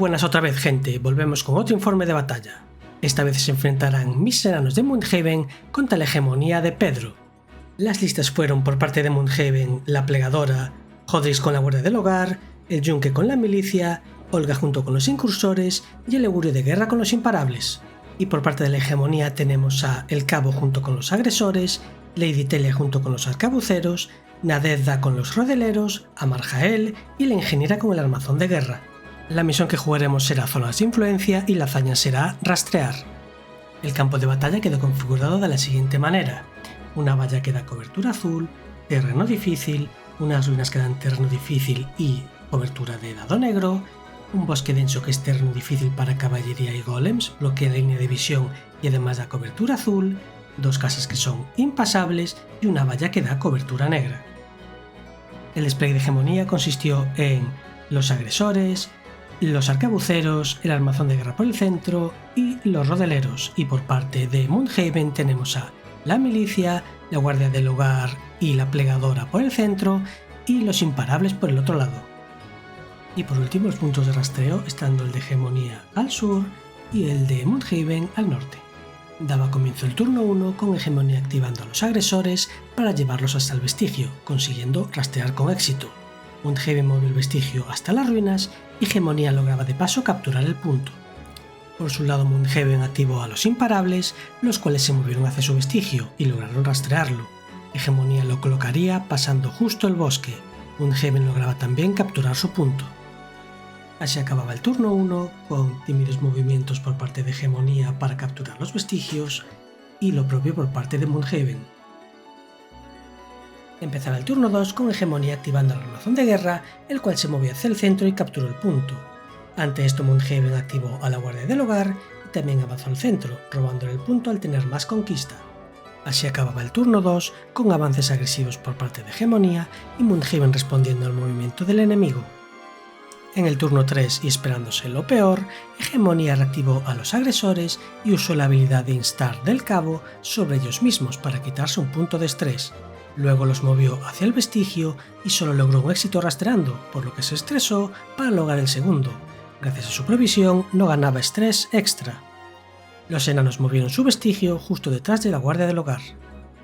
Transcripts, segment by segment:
buenas otra vez, gente, volvemos con otro informe de batalla. Esta vez se enfrentarán mis enanos de Moonhaven contra la hegemonía de Pedro. Las listas fueron por parte de Moonhaven la plegadora, Hodris con la guardia del hogar, el yunque con la milicia, Olga junto con los incursores y el augurio de guerra con los imparables. Y por parte de la hegemonía tenemos a El Cabo junto con los agresores, Lady Telia junto con los arcabuceros, Nadezda con los rodeleros, Amarjael y la ingeniera con el armazón de guerra. La misión que jugaremos será zonas de influencia y la hazaña será rastrear. El campo de batalla quedó configurado de la siguiente manera: una valla que da cobertura azul, terreno difícil, unas ruinas que dan terreno difícil y cobertura de dado negro, un bosque denso que es terreno difícil para caballería y golems, bloquea la línea de visión y además da cobertura azul, dos casas que son impasables y una valla que da cobertura negra. El despliegue de hegemonía consistió en los agresores, los arcabuceros, el armazón de guerra por el centro y los rodeleros, y por parte de Moonhaven tenemos a la milicia, la guardia del hogar y la plegadora por el centro y los imparables por el otro lado. Y por último los puntos de rastreo, estando el de hegemonía al sur y el de Moonhaven al norte. Daba comienzo el turno 1 con hegemonía activando a los agresores para llevarlos hasta el vestigio, consiguiendo rastrear con éxito. Moonhaven movió el vestigio hasta las ruinas y hegemonía lograba de paso capturar el punto. Por su lado Moonhaven activó a los imparables, los cuales se movieron hacia su vestigio y lograron rastrearlo. Hegemonía lo colocaría pasando justo el bosque. Moonhaven lograba también capturar su punto. Así acababa el turno 1, con tímidos movimientos por parte de hegemonía para capturar los vestigios, y lo propio por parte de Moonhaven. Empezaba el turno 2 con hegemonía activando el armazón de guerra, el cual se movió hacia el centro y capturó el punto. Ante esto Moonhaven activó a la guardia del hogar y también avanzó al centro, robándole el punto al tener más conquista. Así acababa el turno 2 con avances agresivos por parte de hegemonía y Moonhaven respondiendo al movimiento del enemigo. En el turno 3 y esperándose lo peor, hegemonía reactivó a los agresores y usó la habilidad de instar del cabo sobre ellos mismos para quitarse un punto de estrés. Luego los movió hacia el vestigio y solo logró un éxito rastreando, por lo que se estresó para lograr el segundo. Gracias a su provisión no ganaba estrés extra. Los enanos movieron su vestigio justo detrás de la guardia del hogar.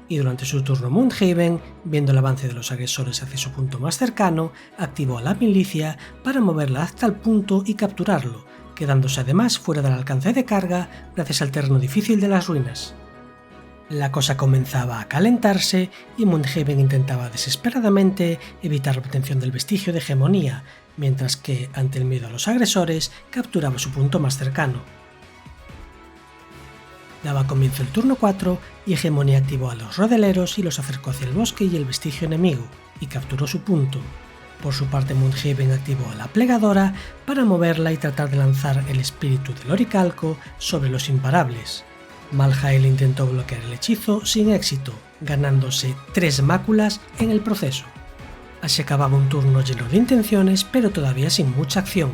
Y durante su turno Moonhaven, viendo el avance de los agresores hacia su punto más cercano, activó a la milicia para moverla hasta el punto y capturarlo, quedándose además fuera del alcance de carga gracias al terreno difícil de las ruinas. La cosa comenzaba a calentarse y Moonhaven intentaba desesperadamente evitar la obtención del vestigio de hegemonía, mientras que, ante el miedo a los agresores, capturaba su punto más cercano. Daba comienzo el turno 4 y hegemonía activó a los rodeleros y los acercó hacia el bosque y el vestigio enemigo, y capturó su punto. Por su parte Moonhaven activó a la plegadora para moverla y tratar de lanzar el espíritu del oricalco sobre los imparables. Maljael intentó bloquear el hechizo sin éxito, ganándose 3 máculas en el proceso. Así acababa un turno lleno de intenciones, pero todavía sin mucha acción.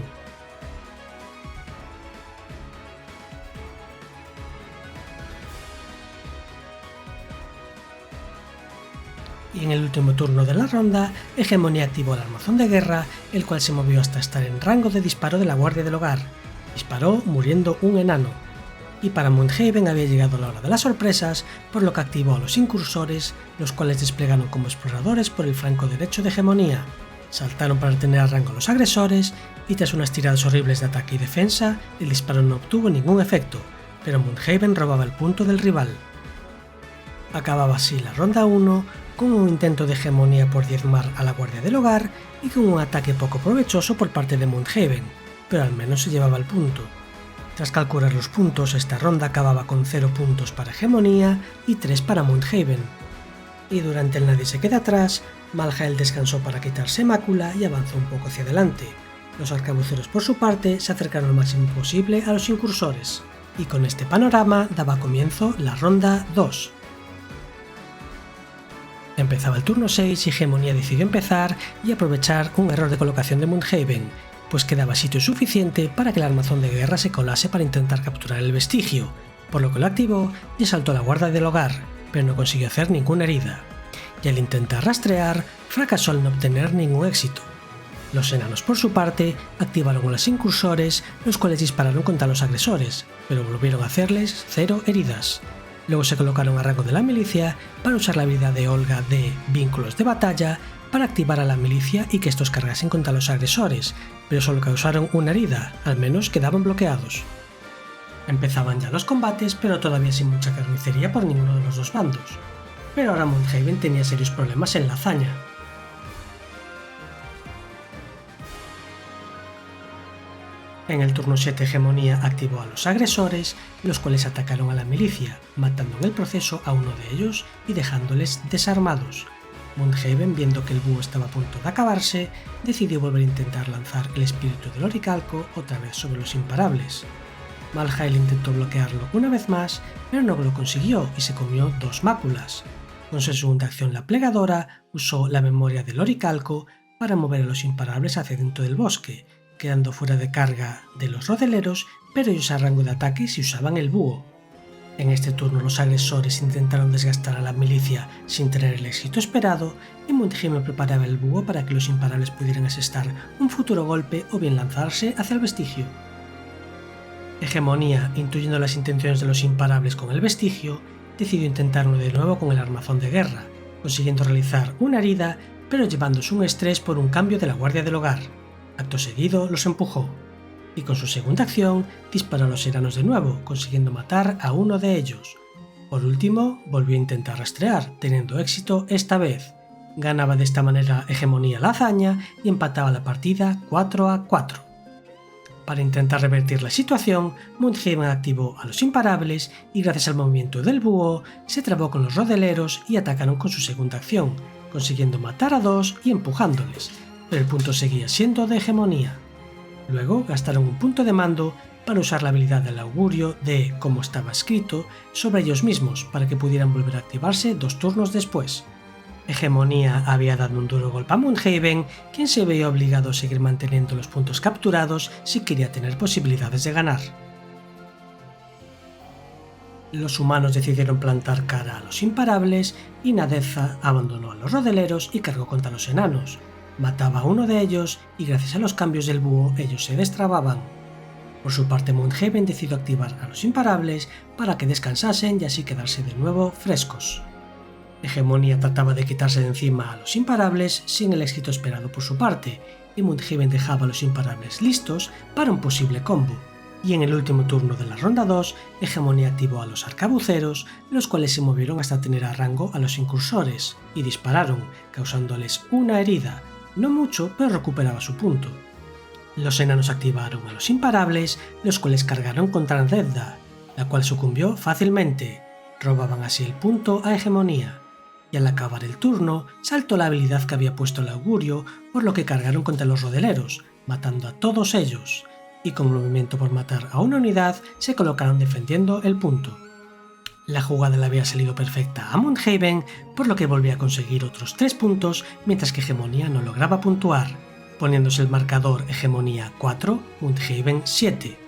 Y en el último turno de la ronda, hegemonía activó el armazón de guerra, el cual se movió hasta estar en rango de disparo de la guardia del hogar. Disparó muriendo un enano. Y para Moonhaven había llegado la hora de las sorpresas, por lo que activó a los incursores, los cuales desplegaron como exploradores por el flanco derecho de hegemonía. Saltaron para tener a rango a los agresores, y tras unas tiradas horribles de ataque y defensa, el disparo no obtuvo ningún efecto, pero Moonhaven robaba el punto del rival. Acababa así la ronda 1, con un intento de hegemonía por diezmar a la guardia del hogar y con un ataque poco provechoso por parte de Moonhaven, pero al menos se llevaba el punto. Tras calcular los puntos, esta ronda acababa con 0 puntos para hegemonía y 3 para Moonhaven. Y durante el nadie se queda atrás, Maljael descansó para quitarse mácula y avanzó un poco hacia adelante. Los arcabuceros por su parte se acercaron lo máximo posible a los incursores, y con este panorama daba comienzo la ronda 2. Empezaba el turno 6 y hegemonía decidió empezar y aprovechar un error de colocación de Moonhaven, pues quedaba sitio suficiente para que el armazón de guerra se colase para intentar capturar el vestigio, por lo que lo activó y asaltó a la guardia del hogar, pero no consiguió hacer ninguna herida. Y al intentar rastrear, fracasó al no obtener ningún éxito. Los enanos, por su parte, activaron a los incursores, los cuales dispararon contra los agresores, pero volvieron a hacerles 0 heridas. Luego se colocaron a rango de la milicia para usar la habilidad de Olga de Vínculos de Batalla para activar a la milicia y que estos cargasen contra los agresores, pero solo causaron una herida, al menos quedaban bloqueados. Empezaban ya los combates, pero todavía sin mucha carnicería por ninguno de los dos bandos. Pero ahora Mundhaven tenía serios problemas en la hazaña. En el turno 7 Hegemonía activó a los agresores, los cuales atacaron a la milicia, matando en el proceso a uno de ellos y dejándoles desarmados. Mundhaven, viendo que el búho estaba a punto de acabarse, decidió volver a intentar lanzar el espíritu del oricalco otra vez sobre los imparables. Malhael intentó bloquearlo una vez más, pero no lo consiguió y se comió 2 máculas. Con su segunda acción, la plegadora usó la memoria del oricalco para mover a los imparables hacia dentro del bosque, quedando fuera de carga de los rodeleros, pero ellos a rango de ataque si usaban el búho. En este turno los agresores intentaron desgastar a la milicia sin tener el éxito esperado, y Mundhaven preparaba el búho para que los imparables pudieran asestar un futuro golpe o bien lanzarse hacia el vestigio. Hegemonía, intuyendo las intenciones de los imparables con el vestigio, decidió intentarlo de nuevo con el armazón de guerra, consiguiendo realizar una herida, pero llevándose un estrés por un cambio de la guardia del hogar. Acto seguido los empujó, y con su segunda acción disparó a los enanos de nuevo, consiguiendo matar a uno de ellos. Por último, volvió a intentar rastrear, teniendo éxito esta vez. Ganaba de esta manera Hegemonía la hazaña y empataba la partida 4-4. Para intentar revertir la situación, Mundhaven activó a los imparables y gracias al movimiento del búho se trabó con los rodeleros y atacaron con su segunda acción, consiguiendo matar a 2 y empujándoles, pero el punto seguía siendo de Hegemonía. Luego gastaron un punto de mando para usar la habilidad del augurio de, como estaba escrito, sobre ellos mismos para que pudieran volver a activarse 2 turnos después. Hegemonía había dado un duro golpe a Mundhaven, quien se veía obligado a seguir manteniendo los puntos capturados si quería tener posibilidades de ganar. Los humanos decidieron plantar cara a los imparables y Nadeza abandonó a los rodeleros y cargó contra los enanos. Mataba a uno de ellos y gracias a los cambios del búho ellos se destrababan. Por su parte Mundhaven decidió activar a los imparables para que descansasen y así quedarse de nuevo frescos. Hegemonía trataba de quitarse de encima a los imparables sin el éxito esperado por su parte, y Mundhaven dejaba a los imparables listos para un posible combo. Y en el último turno de la ronda 2, Hegemonía activó a los arcabuceros, los cuales se movieron hasta tener a rango a los incursores, y dispararon, causándoles una herida, no mucho, pero recuperaba su punto. Los enanos activaron a los imparables, los cuales cargaron contra Nadeza, la cual sucumbió fácilmente, robaban así el punto a Hegemonía. Y al acabar el turno, saltó la habilidad que había puesto el augurio, por lo que cargaron contra los rodeleros, matando a todos ellos, y con movimiento por matar a una unidad se colocaron defendiendo el punto. La jugada le había salido perfecta a Mundhaven, por lo que volvía a conseguir otros 3 puntos, mientras que Hegemonía no lograba puntuar, poniéndose el marcador Hegemonía 4, Mundhaven 7.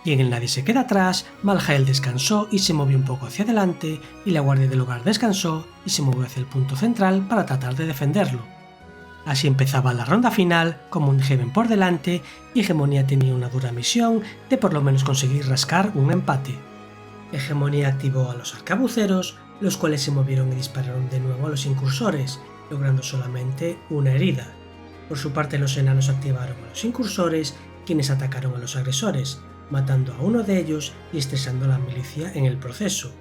Y en el nadie se queda atrás, Malhael descansó y se movió un poco hacia adelante, y la guardia del hogar descansó y se movió hacia el punto central para tratar de defenderlo. Así empezaba la ronda final, con Mundhaven por delante, y Hegemonía tenía una dura misión de por lo menos conseguir rascar un empate. Hegemonía activó a los arcabuceros, los cuales se movieron y dispararon de nuevo a los incursores, logrando solamente una herida. Por su parte los enanos activaron a los incursores, quienes atacaron a los agresores, matando a uno de ellos y estresando a la milicia en el proceso.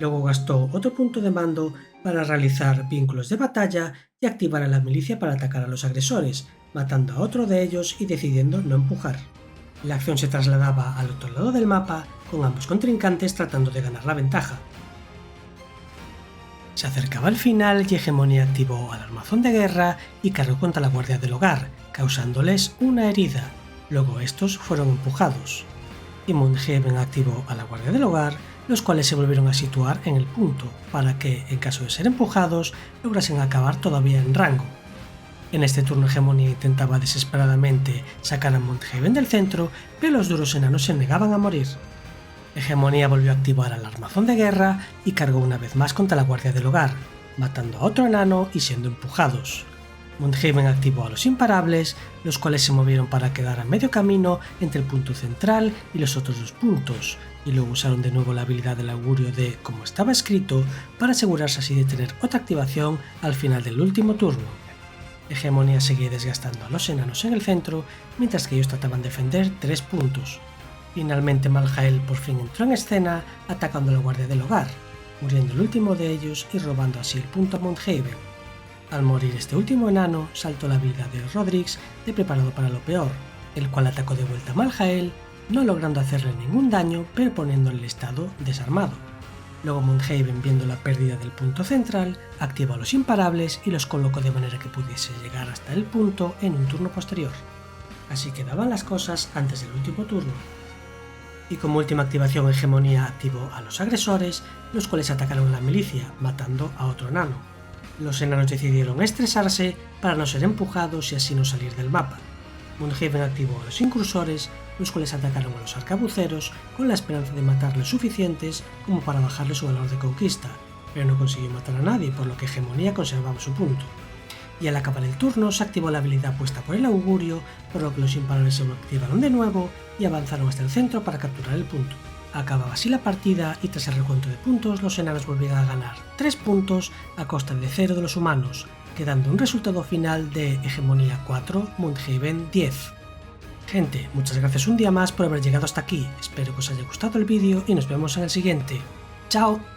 Luego gastó otro punto de mando para realizar vínculos de batalla y activar a la milicia para atacar a los agresores, matando a otro de ellos y decidiendo no empujar. La acción se trasladaba al otro lado del mapa, con ambos contrincantes tratando de ganar la ventaja. Se acercaba el final y Hegemonía activó al armazón de guerra y cargó contra la guardia del hogar, causándoles una herida. Luego estos fueron empujados. Y Mundhaven activó a la guardia del hogar, los cuales se volvieron a situar en el punto, para que, en caso de ser empujados, lograsen acabar todavía en rango. En este turno Hegemonía intentaba desesperadamente sacar a Mundhaven del centro, pero los duros enanos se negaban a morir. Hegemonía volvió a activar al armazón de guerra y cargó una vez más contra la guardia del hogar, matando a otro enano y siendo empujados. Mundhaven activó a los imparables, los cuales se movieron para quedar a medio camino entre el punto central y los otros dos puntos, y luego usaron de nuevo la habilidad del augurio de como estaba escrito para asegurarse así de tener otra activación al final del último turno. Hegemonía seguía desgastando a los enanos en el centro, mientras que ellos trataban de defender 3 puntos. Finalmente Malhael por fin entró en escena atacando a la guardia del hogar, muriendo el último de ellos y robando así el punto a Mundhaven. Al morir este último enano, saltó la habilidad de Rodrix de Preparado para lo Peor, el cual atacó de vuelta a Malhael, no logrando hacerle ningún daño pero poniéndole el estado desarmado. Luego Mundhaven, viendo la pérdida del punto central, activó a los imparables y los colocó de manera que pudiese llegar hasta el punto en un turno posterior. Así quedaban las cosas antes del último turno. Y como última activación Hegemonía activó a los agresores, los cuales atacaron a la milicia, matando a otro enano. Los enanos decidieron estresarse para no ser empujados y así no salir del mapa. Mundhaven activó a los incursores, los cuales atacaron a los arcabuceros con la esperanza de matarles suficientes como para bajarle su valor de conquista, pero no consiguió matar a nadie, por lo que Hegemonía conservaba su punto. Y al acabar el turno se activó la habilidad puesta por el augurio, por lo que los imparables se activaron de nuevo y avanzaron hasta el centro para capturar el punto. Acababa así la partida y tras el recuento de puntos los enanos volvieron a ganar 3 puntos a costa de 0 de los humanos, quedando un resultado final de Hegemonía 4, Mundhaven 10. Gente, muchas gracias un día más por haber llegado hasta aquí, espero que os haya gustado el vídeo y nos vemos en el siguiente. ¡Chao!